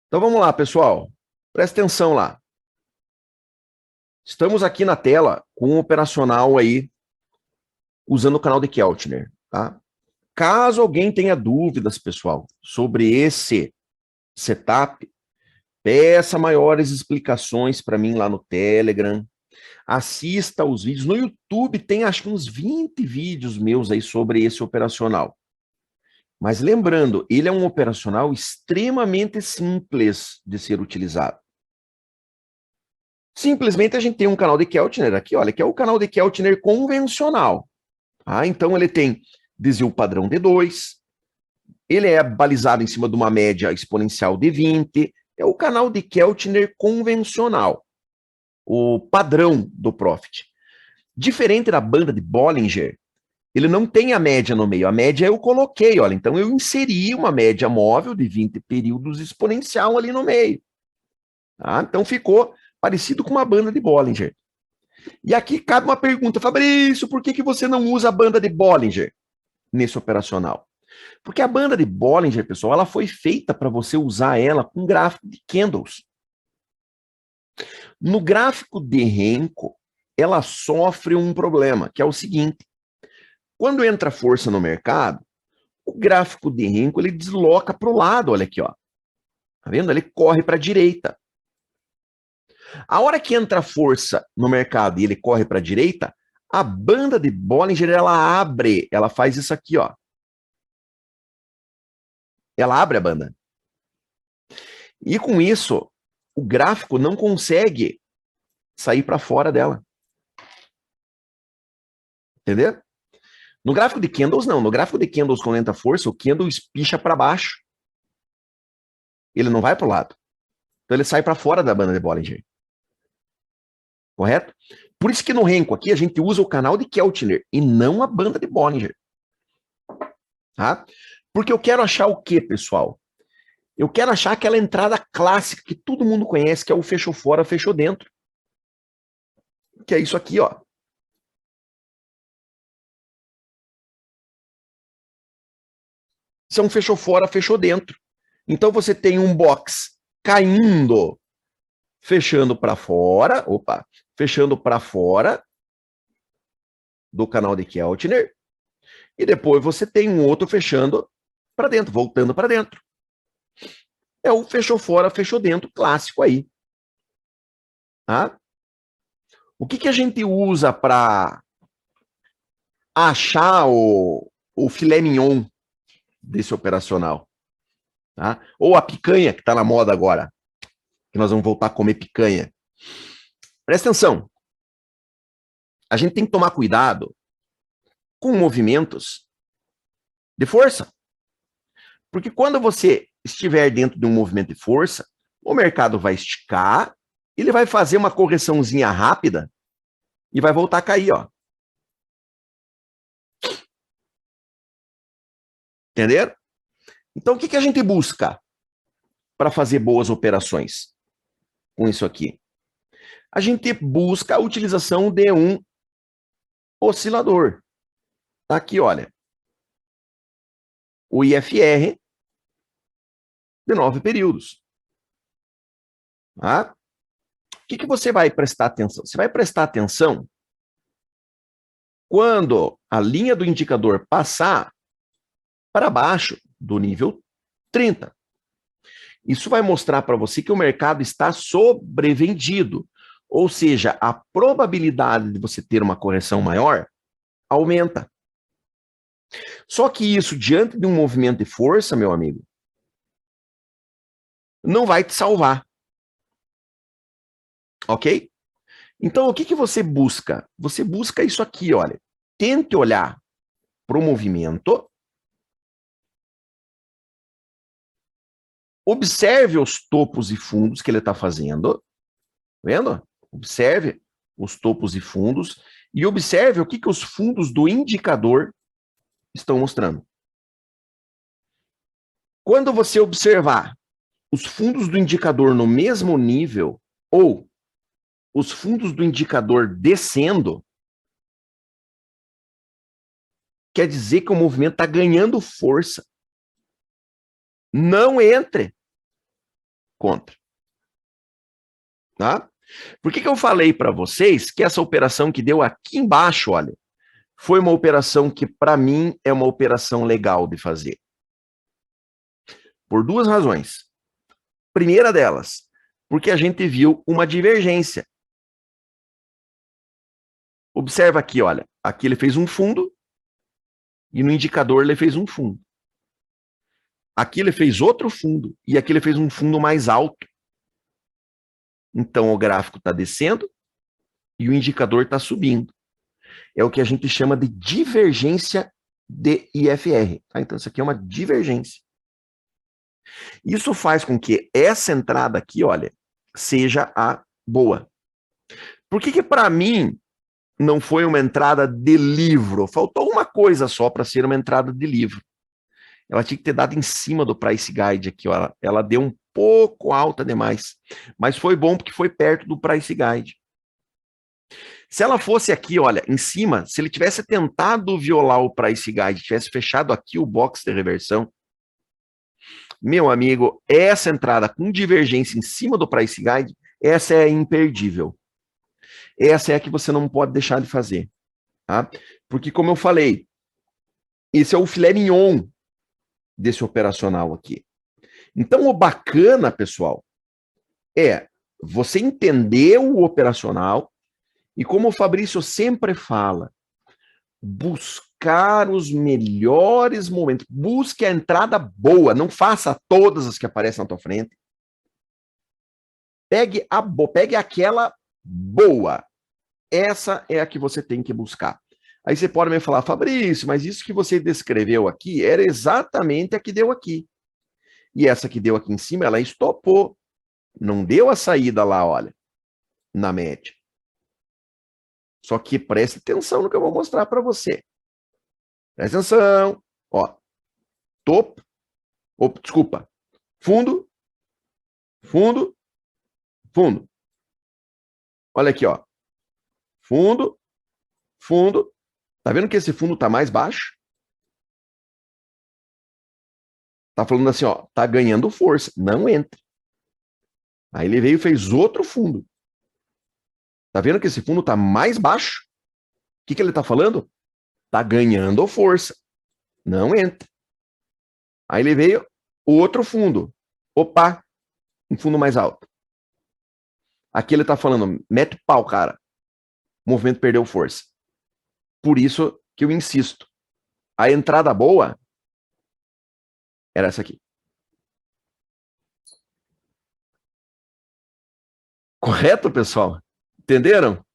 Então vamos lá, pessoal. Presta atenção lá. Estamos aqui na tela com um operacional aí usando o canal de Keltner, tá? Caso alguém tenha dúvidas, pessoal, sobre esse setup, peça maiores explicações para mim lá no Telegram. Assista os vídeos. No YouTube tem acho que uns 20 vídeos meus aí sobre esse operacional. Mas lembrando, ele é um operacional extremamente simples de ser utilizado. Simplesmente a gente tem um canal de Keltner aqui, olha, que é o canal de Keltner convencional. Então ele tem desvio padrão de 2, ele é balizado em cima de uma média exponencial de 20, é o canal de Keltner convencional, o padrão do Profit. Diferente da banda de Bollinger, ele não tem a média no meio, a média eu coloquei, olha, então eu inseri uma média móvel de 20 períodos exponencial ali no meio. Então ficou parecido com uma banda de Bollinger. E aqui cabe uma pergunta, Fabrício, por que você não usa a banda de Bollinger nesse operacional? Porque a banda de Bollinger, pessoal, ela foi feita para você usar ela com gráfico de candles. No gráfico de Renko, ela sofre um problema, que é o seguinte. Quando entra força no mercado, o gráfico de Renko ele desloca para o lado, olha aqui, ó. Tá vendo? Ele corre para a direita. A hora que entra força no mercado e ele corre para a direita, a banda de Bollinger, ela abre, ela faz isso aqui, ó. Ela abre a banda. E com isso, o gráfico não consegue sair para fora dela. Entendeu? No gráfico de candles, não. No gráfico de candles com lenta força, o candle espicha para baixo. Ele não vai para o lado. Então ele sai para fora da banda de Bollinger. Correto? Por isso que no Renko aqui a gente usa o canal de Keltner e não a banda de Bollinger. Tá? Porque eu quero achar o quê, pessoal? Eu quero achar aquela entrada clássica que todo mundo conhece, que é o fechou fora, fechou dentro. Que é isso aqui, ó. Isso é um fechou fora, fechou dentro. Então você tem um box caindo, fechando para fora, fechando para fora do canal de Keltner, e depois você tem um outro fechando para dentro, voltando para dentro. É o fechou fora, fechou dentro clássico aí. Tá? O que a gente usa para achar o filé mignon desse operacional? Tá? Ou a picanha, que está na moda agora, que nós vamos voltar a comer picanha. Presta atenção. A gente tem que tomar cuidado com movimentos de força. Porque quando você estiver dentro de um movimento de força, o mercado vai esticar, ele vai fazer uma correçãozinha rápida e vai voltar a cair, ó. Entenderam? Então, o que a gente busca para fazer boas operações com isso aqui? A gente busca a utilização de um oscilador. Aqui, olha. O IFR de 9 períodos. Tá? O que você vai prestar atenção? Você vai prestar atenção quando a linha do indicador passar para baixo do nível 30. Isso vai mostrar para você que o mercado está sobrevendido, ou seja, a probabilidade de você ter uma correção maior aumenta. Só que isso, diante de um movimento de força, meu amigo, não vai te salvar. Ok? Então, o que você busca? Você busca isso aqui, olha. Tente olhar para o movimento, observe os topos e fundos que ele está fazendo, vendo? Observe os topos e fundos e observe o que os fundos do indicador estão mostrando. Quando você observar os fundos do indicador no mesmo nível ou os fundos do indicador descendo, quer dizer que o movimento está ganhando força. Não entre. contra. Tá? Por que eu falei para vocês que essa operação que deu aqui embaixo, olha, foi uma operação que, para mim, é uma operação legal de fazer? Por duas razões. Primeira delas, porque a gente viu uma divergência. Observa aqui, olha, aqui ele fez um fundo e no indicador ele fez um fundo. Aqui ele fez outro fundo e aqui ele fez um fundo mais alto. Então o gráfico está descendo e o indicador está subindo. É o que a gente chama de divergência de IFR. Tá? Então isso aqui é uma divergência. Isso faz com que essa entrada aqui, olha, seja a boa. Por que para mim não foi uma entrada de livro? Faltou uma coisa só para ser uma entrada de livro. Ela tinha que ter dado em cima do price guide aqui, ó. Ela deu um pouco alta demais, mas foi bom porque foi perto do price guide. Se ela fosse aqui, olha, em cima, se ele tivesse tentado violar o price guide, tivesse fechado aqui o box de reversão, meu amigo, essa entrada com divergência em cima do price guide, essa é imperdível. Essa é a que você não pode deixar de fazer, tá? Porque, como eu falei, esse é o filé mignon desse operacional aqui. Então, o bacana, pessoal, é você entender o operacional e, como o Fabrício sempre fala, buscar os melhores momentos. Busque a entrada boa, não faça todas as que aparecem na tua frente. Pegue aquela boa. Essa é a que você tem que buscar. Aí você pode me falar, Fabrício, mas isso que você descreveu aqui era exatamente a que deu aqui. E essa que deu aqui em cima, ela estopou. Não deu a saída lá, olha, na média. Só que preste atenção no que eu vou mostrar para você. Presta atenção. Ó, topo. Desculpa. Fundo. Fundo. Fundo. Olha aqui, ó. Fundo. Fundo. Tá vendo que esse fundo tá mais baixo? Tá falando assim, ó, tá ganhando força. Não entre. Aí ele veio e fez outro fundo. Tá vendo que esse fundo tá mais baixo? O que ele tá falando? Tá ganhando força. Não entre. Aí ele veio outro fundo. Opa, um fundo mais alto. Aqui ele tá falando, mete pau, cara. O movimento perdeu força. Por isso que eu insisto. A entrada boa era essa aqui. Correto, pessoal? Entenderam?